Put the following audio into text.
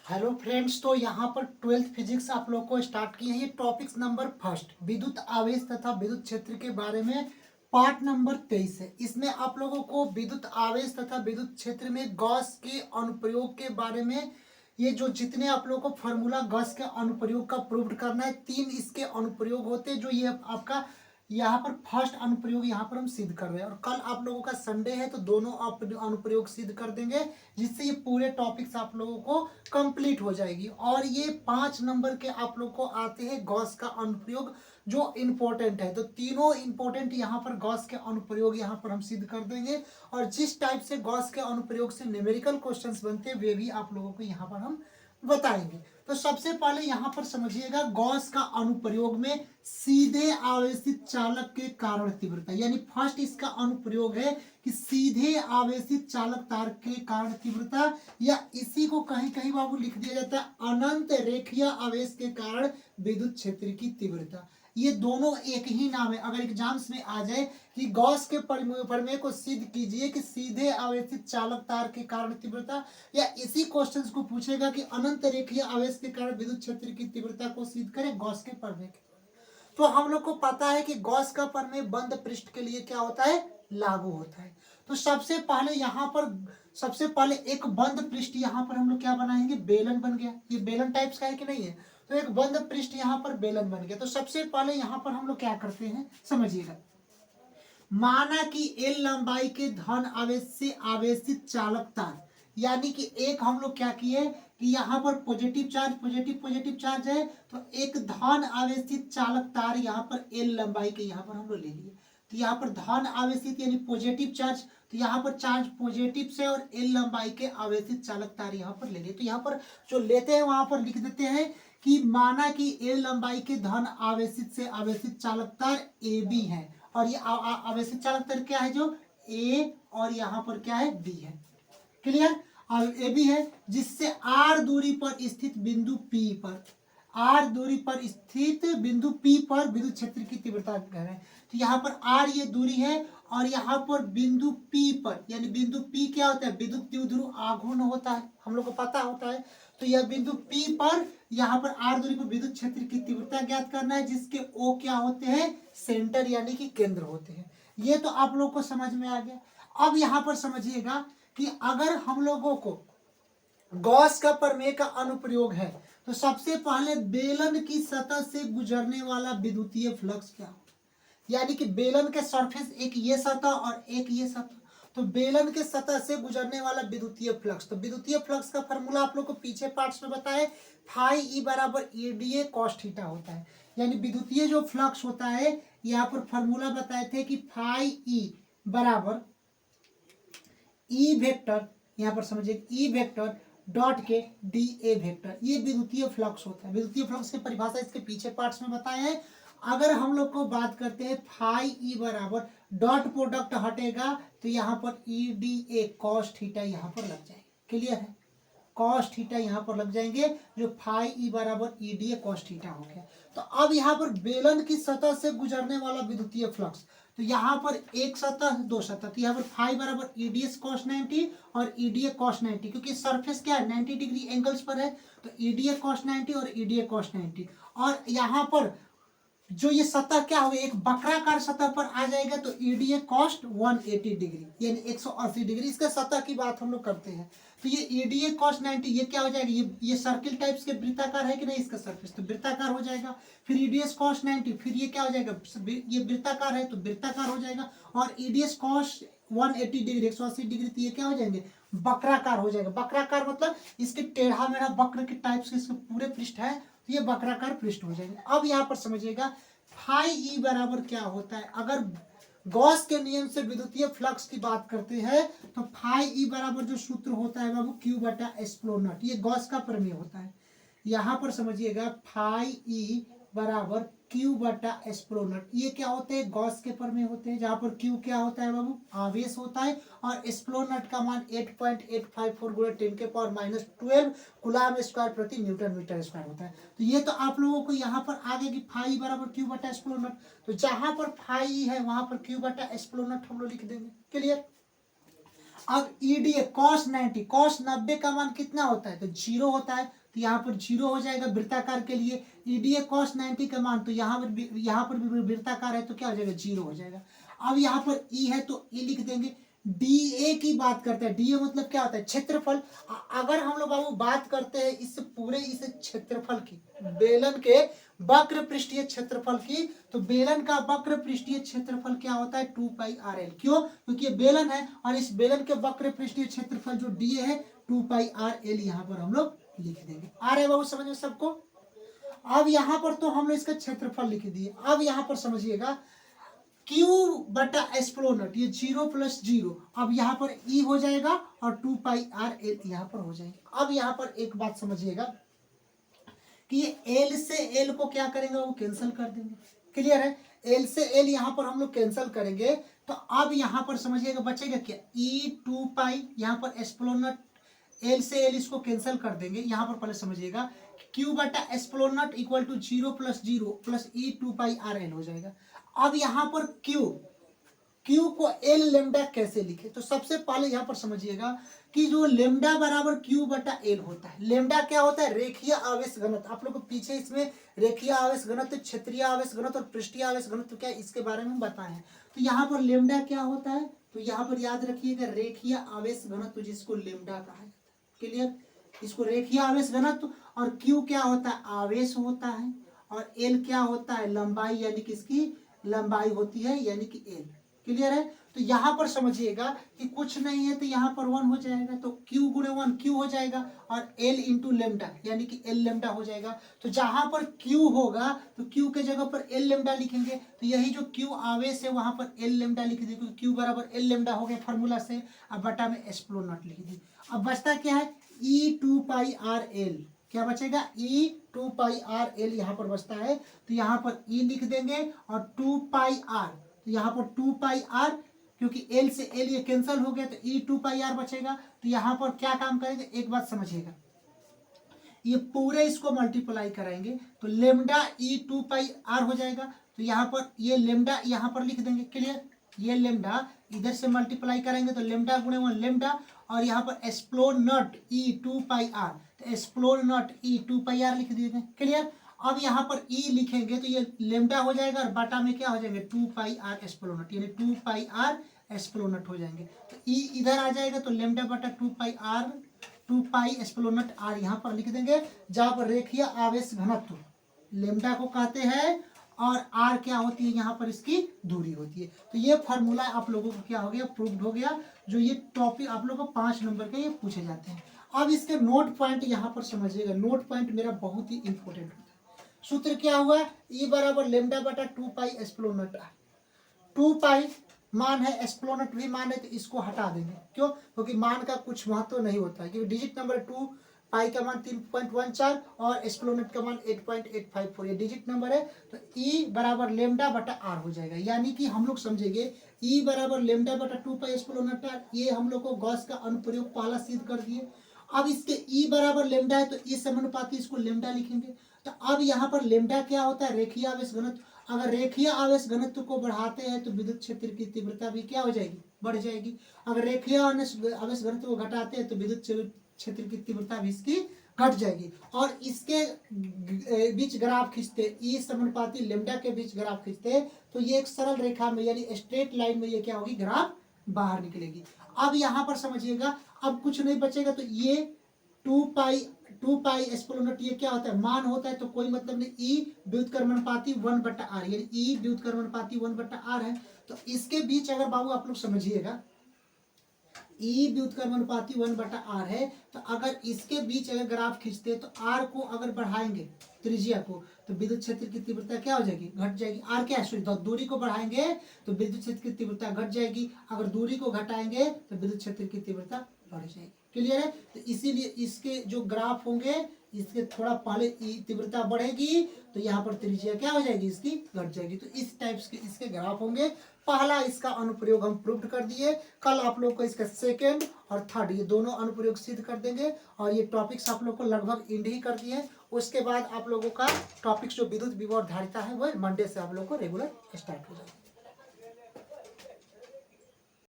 Hello friends, तो यहाँ पर 12th फिजिक्स आप लोग को स्टार्ट किए हैं। ये टॉपिक्स नंबर फर्स्ट विद्युत आवेश तथा विद्युत क्षेत्र के बारे में पार्ट नंबर 23 है। इसमें आप लोगों को विद्युत आवेश तथा विद्युत क्षेत्र में गॉस के अनुप्रयोग के बारे में ये जो जितने आप लोगों को फॉर्मूला गॉस के अनुप्रयोग का प्रूव करना है। 3 इसके अनुप्रयोग होते हैं जो ये आपका यहाँ पर फर्स्ट अनुप्रयोग यहाँ पर हम सिद्ध कर रहे हैं, और कल आप लोगों का संडे है तो दोनों अनुप्रयोग सिद्ध कर देंगे, जिससे ये पूरे टॉपिक्स आप लोगों को कंप्लीट हो जाएगी। और ये 5 नंबर के आप लोग को आते हैं गॉस का अनुप्रयोग जो इम्पोर्टेंट है। तो तीनों इम्पोर्टेंट यहाँ पर गॉस के अनुप्रयोग यहाँ पर हम सिद्ध कर देंगे, और जिस टाइप से गॉस के अनुप्रयोग से न्यूमेरिकल क्वेश्चंस बनते हैं वे भी आप लोगों को यहाँ पर हम बताएंगे। तो सबसे पहले यहाँ पर समझिएगा, गॉस का अनुप्रयोग में सीधे आवेशित चालक के कारण तीव्रता, यानी फर्स्ट इसका अनुप्रयोग है कि सीधे आवेशित चालक तार के कारण तीव्रता, या इसी को कहीं कहीं बाबू लिख दिया जाता है अनंत रेखीय आवेश के कारण विद्युत क्षेत्र की तीव्रता। ये दोनों एक ही नाम है। अगर एग्जाम्स में आ जाए कि गॉस के प्रमेय को सिद्ध कीजिए कि सीधे आवेशित चालक तार के कारण तीव्रता, या इसी क्वेश्चन को पूछेगा कि अनंत रेखीय आवेश के कारण विद्युत क्षेत्र की तीव्रता को सिद्ध करें गॉस के प्रमेय के, तो हम लोग को पता है कि गॉस का प्रमेय बंद पृष्ठ के लिए क्या होता है, लागू होता है। तो सबसे पहले एक बंद पृष्ठ यहाँ पर हम लोग क्या बनाएंगे, बेलन बन गया। ये बेलन टाइप्स का है कि नहीं है, तो एक बंद पृष्ठ यहाँ पर बेलन बन गया। तो सबसे पहले यहाँ पर हम लोग क्या करते हैं समझिएगा, माना कि एल लंबाई के धन आवेश से आवेशित चालक तार, यानी कि एक हम लोग क्या किए कि यहाँ पर पॉजिटिव चार्ज है, तो एक धन आवेशित चालक तार यहाँ पर एल लंबाई के यहाँ पर हम लोग ले लिए। तो यहाँ पर धन आवेशित यानी पॉजिटिव चार्ज, तो यहाँ पर चार्ज पॉजिटिव से और एल लंबाई के आवेशित चालक तार यहाँ पर ले लिए। तो यहाँ पर जो लेते हैं वहां पर लिख देते हैं कि माना कि एल लंबाई के धन आवेशित से आवेशित चालक तार ए बी है, और ये आवेशित चालक तार क्या है, जो ए और यहाँ पर क्या है, बी है। क्लियर, और ए बी है, जिससे आर दूरी पर स्थित बिंदु पी पर, आर दूरी पर स्थित बिंदु पी पर विद्युत क्षेत्र की तीव्रता कह रहे हैं। तो यहाँ पर आर ये दूरी है, और यहाँ पर बिंदु पी पर, यानी बिंदु पी क्या होता है, विद्युत द्विध्रुव आघूर्ण होता है, हम लोग को पता होता है। तो यह बिंदु पी पर यहाँ पर आर दूरी पर विद्युत क्षेत्र की तीव्रता ज्ञात करना है, जिसके ओ क्या होते हैं, सेंटर यानी कि केंद्र होते हैं। ये तो आप लोग को समझ में आ गया। अब यहाँ पर समझिएगा कि अगर हम लोगों को गॉस का प्रमेय का अनुप्रयोग है, तो सबसे पहले बेलन की सतह से गुजरने वाला विद्युतीय फ्लक्स क्या हो, यानी कि बेलन के सरफेस, एक ये सतह और एक ये सतह, तो बेलन के सतह से गुजरने वाला विद्युतीय फ्लक्स। तो विद्युतीय फ्लक्स का फॉर्मूला आप लोग को पीछे पार्ट्स में बताए, फाई ई बराबर E D A cos theta होता है। यानी विद्युतीय जो फ्लक्स होता है, यहाँ पर फॉर्मूला बताए थे कि फाई ई बराबर ई वेक्टर, यहाँ पर समझिए ई वेक्टर डॉट के डी ए वेक्टर, ये विद्युतीय फ्लक्स होता है। विद्युतीय फ्लक्स की परिभाषा इसके पीछे पार्ट्स में बताए हैं। अगर हम लोग को बात करते हैं फाई ई बराबर डॉट प्रोडक्ट हटेगा, तो यहाँ पर E D A cos theta यहाँ पर लग जाएगा। क्लियर है, कॉस थीटा यहाँ पर लग जाएंगे, जो फाई ई बराबर E D A cos theta हो गया। तो अब यहाँ पर बेलन की सतह से गुजरने वाला विद्युतीय फ्लक्स, तो यहाँ पर एक सतह दो सतह, तो यहाँ पर फाई बराबर ई डी एस कॉस 90 और ई डी ए कॉस 90, क्योंकि सरफेस क्या है 90 डिग्री एंगल्स पर है, तो ई डी ए कॉस 90 और ई डी ए कॉस 90। और यहाँ पर जो ये सतह क्या होगा, एक वक्राकार सतह पर आ जाएगा, तो ईडीए कॉस्ट 180 डिग्री यानी 180 डिग्री, इसके सतह की बात हम लोग करते हैं। तो ये ईडीए कॉस्ट 90 ये क्या हो जाएगा, ये सर्किल टाइप्स के वृत्ताकार है कि नहीं, इसका सरफेस तो वृत्ताकार हो जाएगा। फिर ईडीएस कॉस्ट 90, फिर ये क्या हो जाएगा, ये वृत्ताकार है तो वृत्ताकार हो जाएगा, और ईडीएस कॉस्ट 180 डिग्री 180 डिग्री, तो ये क्या हो जाएंगे, वक्राकार हो जाएगा। वक्राकार मतलब इसके टेढ़ा मेढ़ा वक्र के टाइप्स के इसके पूरे पृष्ठ है, ये वक्राकार पृष्ठ हो जाएंगे। अब यहाँ पर समझिएगा फाई ई बराबर क्या होता है, अगर गॉस के नियम से विद्युतीय फ्लक्स की बात करते हैं, तो फाई ई बराबर जो सूत्र होता है बाबू क्यू बटा एप्सिलॉन नॉट, ये गॉस का प्रमेय होता है। यहाँ पर समझिएगा फाई ई बराबर क्यू बटा एप्सिलॉन नॉट, ये क्या होते हैं, गॉस के प्रमेय होते हैं, जहाँ पर क्यू क्या होता है बाबू, आवेश होता है, और एप्सिलॉन नॉट का मान 8.854 गुणा 10⁻12 कूलम्ब स्क्वायर प्रति न्यूटन मीटर स्क्वायर होता है। तो ये तो आप लोगों को यहाँ पर आगे की फाई बराबर क्यू बटा एप्सिलॉन नॉट, तो जहां पर फाई है वहां पर क्यू बटा एप्सिलॉन नॉट हम लोग लिख देंगे। क्लियर। अब ईडीए cos 90, cos 90 का मान कितना होता है? तो 0 होता है, तो यहाँ पर 0 हो जाएगा वृत्ताकार के लिए। ईडीए cos 90 का मान, तो यहाँ पर भी वृत्ताकार है तो क्या हो जाएगा? 0 हो जाएगा। अब यहाँ पर ई है तो ई लिख देंगे। डीए की बात करते हैं, डीए मतलब क्या होता है? क्षेत्रफल। अगर हम लोग बाबू बात करते हैं इस पूरे इस क्षेत्रफल की, बेलन के वक्र पृष्ठीय क्षेत्रफल की, तो बेलन का वक्र पृष्ठीय क्षेत्रफल क्या होता है? 2πrl। क्यों? क्योंकि ये बेलन है और इस बेलन के वक्र पृष्ठीय क्षेत्रफल जो डीए है 2πrl यहाँ पर हम लोग लिख देंगे। आ रहे बाबू समझ में सबको? अब यहाँ पर तो हम लोग इसका क्षेत्रफल लिख दिए। अब यहाँ पर समझिएगा Q बटा एस्प्लोनट, ये 0 + 0, अब यहाँ पर E हो जाएगा और 2πrl यहाँ पर हो जाएगा। अब यहाँ पर एक बात समझिएगा कि ये L से L को क्या करेंगे? वो कैंसिल कर देंगे। क्लियर है? L से L यहाँ पर हम लोग कैंसिल करेंगे, तो अब यहाँ पर समझिएगा बचेगा क्या? E 2π, यहाँ पर एस्प्लोनट, L से L इसको कैंसिल कर देंगे। यहाँ पर पहले समझिएगा Q बटा एस्प्लोनट इक्वल टू 0 + 0 + E 2πrl हो जाएगा। अब यहाँ पर Q को L लेमडा कैसे लिखे? तो सबसे पहले यहाँ पर समझिएगा कि जो लेमडा बराबर Q बटा L होता है। लेमडा क्या होता है? रेखीय आवेश घनत्व। आप लोग को पीछे इसमें रेखीय आवेश घनत्व, क्षेत्रीय आवेश घनत्व और पृष्ठीय आवेश घनत्व क्या इसके बारे में बताए हैं। तो यहाँ पर लेमडा क्या होता है? तो यहाँ पर याद रखिएगा रेखीय आवेश घनत्व, जिसको लेमडा कहा जाता है। क्लियर? इसको रेखीय आवेश घनत्व। और Q क्या होता है? आवेश होता है। और L क्या होता है? लंबाई, यानी कि इसकी लंबाई होती है, यानी कि L। क्लियर है? तो यहाँ पर समझिएगा कि कुछ नहीं है तो यहाँ पर 1 हो जाएगा, तो Q गुणे 1 Q हो जाएगा और L इंटू लेमडा, यानी कि L लेमडा हो जाएगा। तो जहां पर Q होगा तो Q के जगह पर L लेमडा लिखेंगे। तो यही जो Q आवेश है वहां पर L लेमडा लिख देंगे। Q बराबर L लेमडा हो गया फॉर्मूला से। अब बटा में एस्प्लोनट लिख दी। अब बचता क्या है? E 2πrl। क्या बचेगा? E 2πrl यहाँ पर बचता है, तो यहाँ पर E लिख देंगे और 2πr, तो यहाँ पर 2πr, क्योंकि L से L ये कैंसिल हो गया तो E 2πr बचेगा। तो यहाँ पर क्या काम करेंगे? एक बात समझिएगा, ये पूरे इसको मल्टीप्लाई कराएंगे तो लेमडा E 2πr हो जाएगा। तो यहाँ पर ये लेमडा यहाँ पर लिख देंगे। क्लियर? ये लेमडा इधर से मल्टीप्लाई करेंगे तो लेमडा गुणे 1 लेमडा, और यहाँ पर एस्प्लोनट E 2πr, तो एस्प्लोनट E 2πr लिख दिए। क्लियर? अब यहाँ पर E लिखेंगे तो ये लेमडा हो जाएगा और बाटा में क्या हो जाएंगे? 2πr एस्प्लोनट, यानी 2πr एस्प्लोनट हो जाएंगे। तो E इधर आ जाएगा तो लेमडा बटा 2π एस्प्लोनट r यहाँ पर लिख देंगे, जहाँ पर रेखीय आवेश घनत्व लेमडा को कहते हैं और r क्या होती है? यहाँ पर इसकी दूरी होती है। तो ये फॉर्मूला आप लोगों को क्या हो गया? प्रूव्ड हो गया। जो ये टॉपिक आप लोगों को 5 नंबर के ये पूछे जाते हैं। अब इसके नोट पॉइंट यहाँ पर समझिएगा। नोट पॉइंट मेरा बहुत ही इंपॉर्टेंट होता है। सूत्र क्या हुआ? E बराबर लेमडा बटा 2π एस्प्लोनट r। 2π मान है, एस्प्लोनट भी मान है, तो इसको हटा देंगे। क्यों? क्योंकि मान का कुछ महत्व नहीं होता है, क्योंकि डिजिट नंबर 2 पाई का मान 3.14 और एस्प्लोनट का मान 8.854, ये डिजिट नंबर है। तो E बराबर लेमडा बटा r हो जाएगा, यानी कि हम लोग समझेंगे E बराबर लेमडा बटा 2π एस्प्लोनट r। ये हम लोग को गॉस का अनुप्रयोग पहला सिद्ध कर दिए। अब इसके E बराबर लेमडा है तो E समानुपाती इसको लेमडा लिखेंगे। तो अब यहाँ पर लेमडा क्या होता है? रेखीय आवेश घनत्व। अगर रेखीय आवेश घनत्व को बढ़ाते हैं तो विद्युत क्षेत्र की तीव्रता भी क्या हो जाएगी? बढ़ जाएगी। अगर रेखीय आवेश घनत्व को घटाते हैं तो विद्युत क्षेत्र की तीव्रता भी इसकी घट जाएगी। और इसके बीच ग्राफ खींचते, ई समानुपाती लेमडा के बीच ग्राफ खींचते, तो ये एक सरल रेखा में, यानी स्ट्रेट लाइन में ये क्या होगी? ग्राफ बाहर निकलेगी। अब यहाँ पर समझिएगा, अब कुछ नहीं बचेगा, तो ये 2π एस्प्लोनट ये क्या होता है? मान होता है, तो कोई मतलब नहीं। E व्युत्क्रमानुपाती 1/r, यानी E व्युत्क्रमानुपाती 1/r है। तो इसके बीच अगर बाबू आप लोग समझिएगा, E व्युत्क्रमानुपाती 1/r है, तो अगर इसके बीच अगर ग्राफ खींचते हैं तो r को अगर बढ़ाएंगे त्रिज्या को, तो विद्युत क्षेत्र की तीव्रता क्या हो जाएगी? घट जाएगी। r क्या है? तो दूरी को बढ़ाएंगे तो विद्युत क्षेत्र की तीव्रता घट जाएगी, अगर दूरी को घटाएंगे तो विद्युत क्षेत्र की तीव्रता बढ़ जाएगी। क्लियर है? तो इसीलिए इसके जो ग्राफ होंगे, इसके थोड़ा पहले तीव्रता बढ़ेगी तो यहाँ पर त्रिज्या क्या हो जाएगी? इसकी घट जाएगी। तो इस टाइप के इसके ग्राफ होंगे। पहला इसका अनुप्रयोग हम प्रूव कर दिए। कल आप लोग को इसका सेकेंड और थर्ड ये दोनों अनुप्रयोग सिद्ध कर देंगे, और ये टॉपिक्स आप लोग को लगभग एंड ही कर दिए। उसके बाद आप लोगों का टॉपिक्स जो विद्युत विभव और धारिता है वो मंडे से आप लोग को रेगुलर स्टार्ट हो जाएगा।